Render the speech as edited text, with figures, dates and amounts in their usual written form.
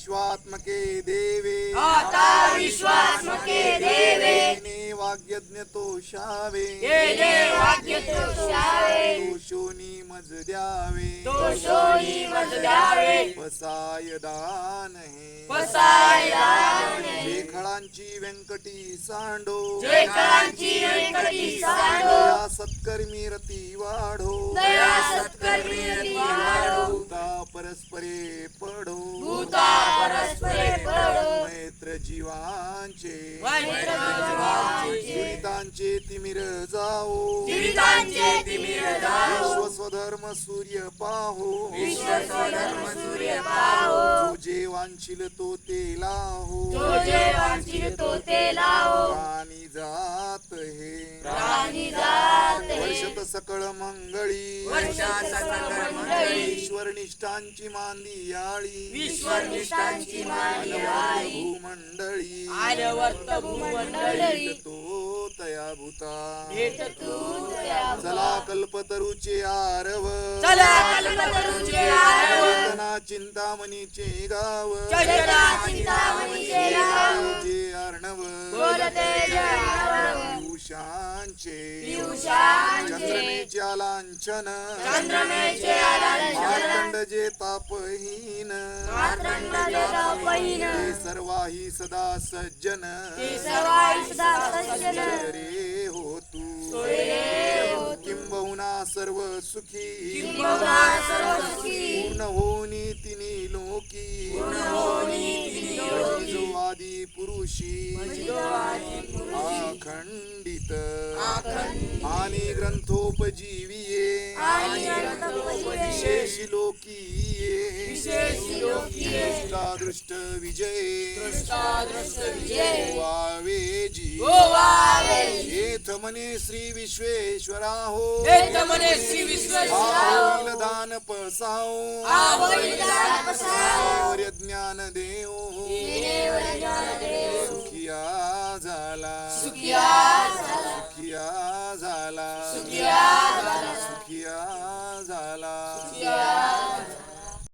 विश्वात्मके देवे आता विश्वात्मके देवे येणे वाग्यज्ञ तोषावे येणे वाक्य तोषावे तोषोनी मज द्यावे तोषोनी मज द्यावे पसाय दान हे पसाय दान जे खळांची व्यंकटी सांडो जे कळांची व्यंकटी सांडो दया सत्कर्मी रती वाढो दया सत्कर्मी रती वाढो भूता परस्परे पडो भूता परस्परे पडो मैत्र जीवांचे मैत्र जीवांचे दुरितांचे तिमिर जाओ दुरितांचे तिमिर जाओ विश्वस्वधर्म सूर्य पाहो विश्वस्वधर्म सूर्य पाहो जो जे वांछिल तो ते लाहो जो जे वांछिल तो ते लावो प्राणी जात हे प्राणी जात हे वर्षत सकळ मंगळी वर्षा सकल मंडळी ईश्वर निष्ठांची मांदियाळी विश्वर निष्ठांची मांदियाळी अनवर्त भूमंडळी आर्यवर्त भूमंडळी तो तया भूता भेट तू त्या चला कल्पतरुचे आरव चला कल्पतरुचे आरव चेतना चिंतामणीचे गाव चेतना चिंतामणीचे गाव जे अर्णव बोलते जनावर पियुषांचे पियुषांचे चंद्रमेच्या लांछन चंद्रमेचे आलांछन मार्तंड जे तापहीन मार्तंड जे तापहीन ते सर्वाही सदा सज्जन ते सर्वाई सदा सज्जन रे हो तू सोयरे हो किंबहुना सर्व सुखी किंबहुना सर्व सुखी पूर्ण होनी तिनी लोकी पूर्ण होनी तिनी लोकी जो आदि पुरुषी जो आदि पुरुषी अखंडित अखंडित आणि ग्रंथोपजीविये आणि ग्रंथोपजीविये विशेष लोकीये विशेष लोकीये दृष्टादृष्ट विजये दृष्टादृष्ट विजय वावेजी गोवावेजी येथ मने श्री विश्वेश्वरा हो हेत मने श्री विश्वेश्वरा होईल दान पसाओ आवईल दान पसाओ और ज्ञान देओ